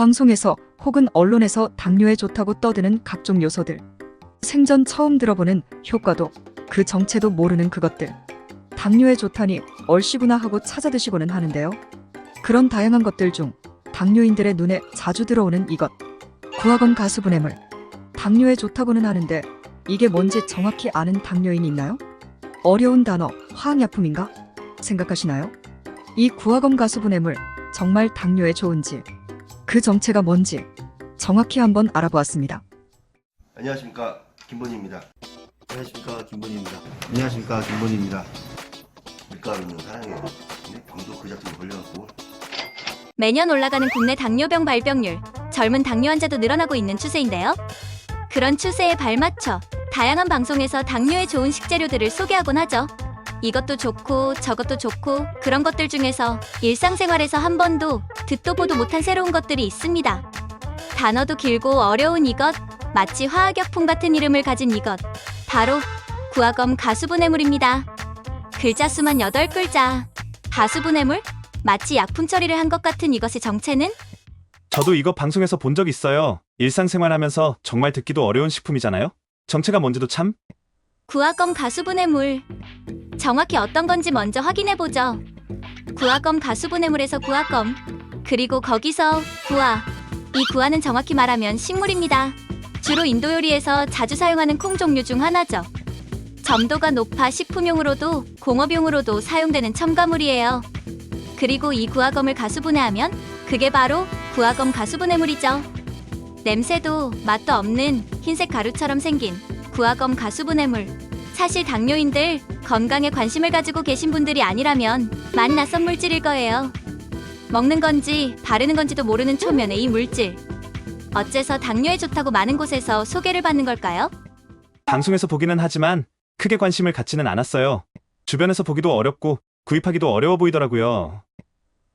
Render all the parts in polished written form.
방송에서 혹은 언론에서 당뇨에 좋다고 떠드는 각종 요소들. 생전 처음 들어보는 효과도 그 정체도 모르는 그것들. 당뇨에 좋다니 얼씨구나 하고 찾아 드시고는 하는데요. 그런 다양한 것들 중 당뇨인들의 눈에 자주 들어오는 이것. 구화검 가수분해물. 당뇨에 좋다고는 하는데 이게 뭔지 정확히 아는 당뇨인이 있나요? 어려운 단어, 화학약품인가? 생각하시나요? 이 구화검 가수분해물 정말 당뇨에 좋은지, 그 정체가 뭔지 정확히 한번 알아보았습니다. 안녕하십니까, 김본희입니다. 안녕하십니까, 김본희입니다. 안녕하십니까, 김본희입니다. 밀가루는 사랑해요. 근데 병도 그 작품에 걸려갖고. 매년 올라가는 국내 당뇨병 발병률, 젊은 당뇨 환자도 늘어나고 있는 추세인데요. 그런 추세에 발맞춰 다양한 방송에서 당뇨에 좋은 식재료들을 소개하곤 하죠. 이것도 좋고 저것도 좋고 그런 것들 중에서 일상생활에서 한 번도 듣도 보도 못한 새로운 것들이 있습니다. 단어도 길고 어려운 이것, 마치 화학약품 같은 이름을 가진 이것, 바로 구화검 가수분해물입니다. 글자 수만 8글자. 가수분해물? 마치 약품 처리를 한 것 같은 이것의 정체는? 저도 이거 방송에서 본 적 있어요. 일상생활 하면서 정말 듣기도 어려운 식품이잖아요? 정체가 뭔지도 참? 구화검 가수분해물. 정확히 어떤 건지 먼저 확인해보죠. 구화검 가수분해물에서 구화검, 그리고 거기서 구화. 이 구화는 정확히 말하면 식물입니다. 주로 인도 요리에서 자주 사용하는 콩 종류 중 하나죠. 점도가 높아 식품용으로도 공업용으로도 사용되는 첨가물이에요. 그리고 이 구화검을 가수분해하면 그게 바로 구화검 가수분해물이죠. 냄새도 맛도 없는 흰색 가루처럼 생긴 구화검 가수분해물. 사실 당뇨인들, 건강에 관심을 가지고 계신 분들이 아니라면 많이 낯선 물질일 거예요. 먹는 건지 바르는 건지도 모르는 초면의 이 물질. 어째서 당뇨에 좋다고 많은 곳에서 소개를 받는 걸까요? 방송에서 보기는 하지만 크게 관심을 갖지는 않았어요. 주변에서 보기도 어렵고 구입하기도 어려워 보이더라고요.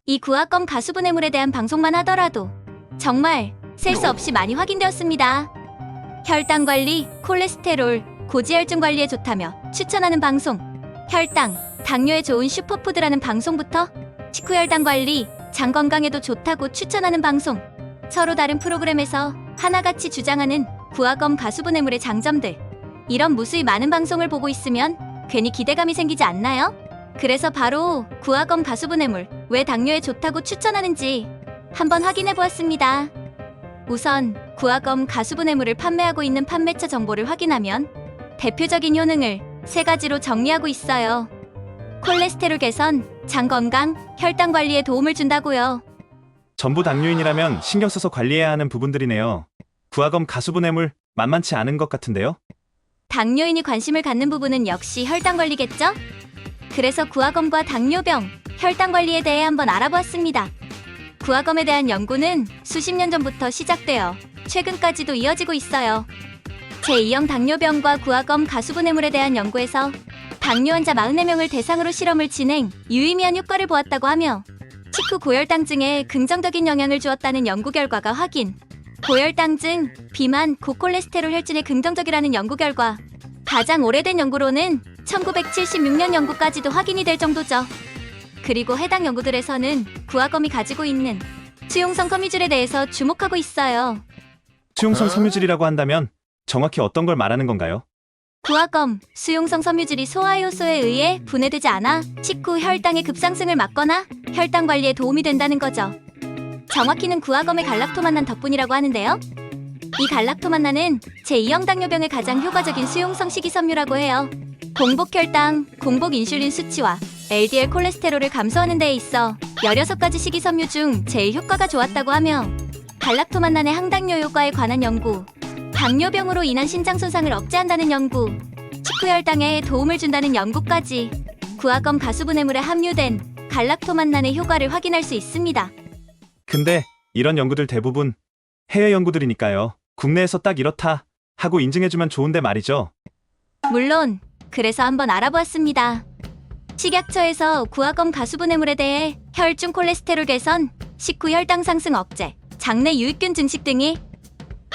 이 구화검 가수분해물에 대한 방송만 하더라도 정말 셀 수 없이 많이 확인되었습니다. 혈당 관리, 콜레스테롤, 고지혈증 관리에 좋다며 추천하는 방송, 혈당, 당뇨에 좋은 슈퍼푸드라는 방송부터 식후 혈당 관리, 장 건강에도 좋다고 추천하는 방송, 서로 다른 프로그램에서 하나같이 주장하는 구화검 가수분해물의 장점들. 이런 무수히 많은 방송을 보고 있으면 괜히 기대감이 생기지 않나요? 그래서 바로 구화검 가수분해물, 왜 당뇨에 좋다고 추천하는지 한번 확인해 보았습니다. 우선 구화검 가수분해물을 판매하고 있는 판매처 정보를 확인하면 대표적인 효능을 3가지로 정리하고 있어요. 콜레스테롤 개선, 장 건강, 혈당 관리에 도움을 준다고요. 전부 당뇨인이라면 신경 써서 관리해야 하는 부분들이네요. 구화검 가수분해물 만만치 않은 것 같은데요? 당뇨인이 관심을 갖는 부분은 역시 혈당 관리겠죠? 그래서 구화검과 당뇨병, 혈당 관리에 대해 한번 알아보았습니다. 구화검에 대한 연구는 수십 년 전부터 시작되어 최근까지도 이어지고 있어요. 제2형 당뇨병과 구화검 가수분해물에 대한 연구에서 당뇨 환자 44명을 대상으로 실험을 진행, 유의미한 효과를 보았다고 하며 식후 고혈당증에 긍정적인 영향을 주었다는 연구 결과가 확인. 고혈당증, 비만, 고콜레스테롤 혈증에 긍정적이라는 연구 결과. 가장 오래된 연구로는 1976년 연구까지도 확인이 될 정도죠. 그리고 해당 연구들에서는 구화검이 가지고 있는 수용성 섬유질에 대해서 주목하고 있어요. 수용성 섬유질이라고 한다면 정확히 어떤 걸 말하는 건가요? 구화검, 수용성 섬유질이 소화 효소에 의해 분해되지 않아 식후 혈당의 급상승을 막거나 혈당 관리에 도움이 된다는 거죠. 정확히는 구화검의 갈락토만난 덕분이라고 하는데요. 이 갈락토만난은 제2형 당뇨병의 가장 효과적인 수용성 식이섬유라고 해요. 공복 혈당, 공복 인슐린 수치와 LDL 콜레스테롤을 감소하는 데에 있어 16가지 식이섬유 중 제일 효과가 좋았다고 하며 갈락토만난의 항당뇨 효과에 관한 연구, 당뇨병으로 인한 신장 손상을 억제한다는 연구, 식후 혈당에 도움을 준다는 연구까지 구화검 가수분해물에 함유된 갈락토만난의 효과를 확인할 수 있습니다. 근데 이런 연구들 대부분 해외 연구들이니까요. 국내에서 딱 이렇다 하고 인증해주면 좋은데 말이죠. 물론 그래서 한번 알아보았습니다. 식약처에서 구화검 가수분해물에 대해 혈중 콜레스테롤 개선, 식후 혈당 상승 억제, 장내 유익균 증식 등이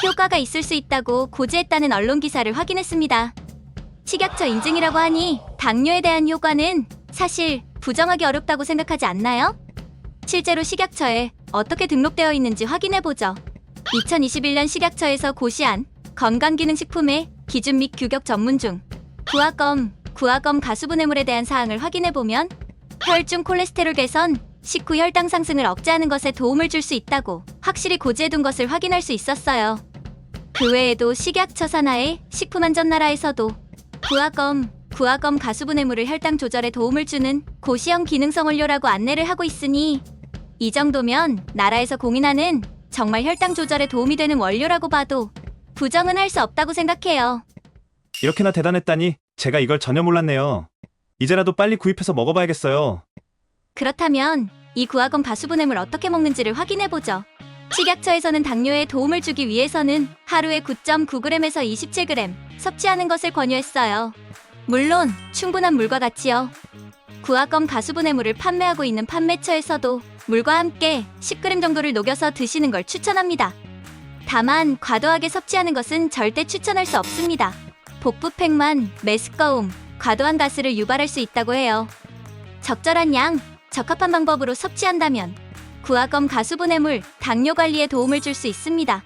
효과가 있을 수 있다고 고지했다는 언론 기사를 확인했습니다. 식약처 인증이라고 하니 당뇨에 대한 효과는 사실 부정하기 어렵다고 생각하지 않나요? 실제로 식약처에 어떻게 등록되어 있는지 확인해보죠. 2021년 식약처에서 고시한 건강기능식품의 기준 및 규격 전문 중 구화검 가수분해물에 대한 사항을 확인해보면 혈중 콜레스테롤 개선, 식후 혈당 상승을 억제하는 것에 도움을 줄 수 있다고 확실히 고지해둔 것을 확인할 수 있었어요. 그 외에도 식약처 산하의 식품안전나라에서도 구화검 가수분해물을 혈당 조절에 도움을 주는 고시형 기능성 원료라고 안내를 하고 있으니 이 정도면 나라에서 공인하는 정말 혈당 조절에 도움이 되는 원료라고 봐도 부정은 할 수 없다고 생각해요. 이렇게나 대단했다니 제가 이걸 전혀 몰랐네요. 이제라도 빨리 구입해서 먹어봐야겠어요. 그렇다면 이 구화검 가수분해물 어떻게 먹는지를 확인해보죠. 식약처에서는 당뇨에 도움을 주기 위해서는 하루에 9.9g에서 27g 섭취하는 것을 권유했어요. 물론 충분한 물과 같이요. 구화검 가수분해물을 판매하고 있는 판매처에서도 물과 함께 10g 정도를 녹여서 드시는 걸 추천합니다. 다만 과도하게 섭취하는 것은 절대 추천할 수 없습니다. 복부팽만, 메스꺼움, 과도한 가스를 유발할 수 있다고 해요. 적절한 양, 적합한 방법으로 섭취한다면 구화검 가수분해물 당뇨 관리에 도움을 줄 수 있습니다.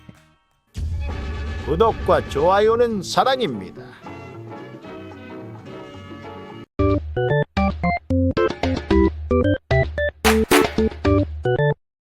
구독과 좋아요는 사랑입니다.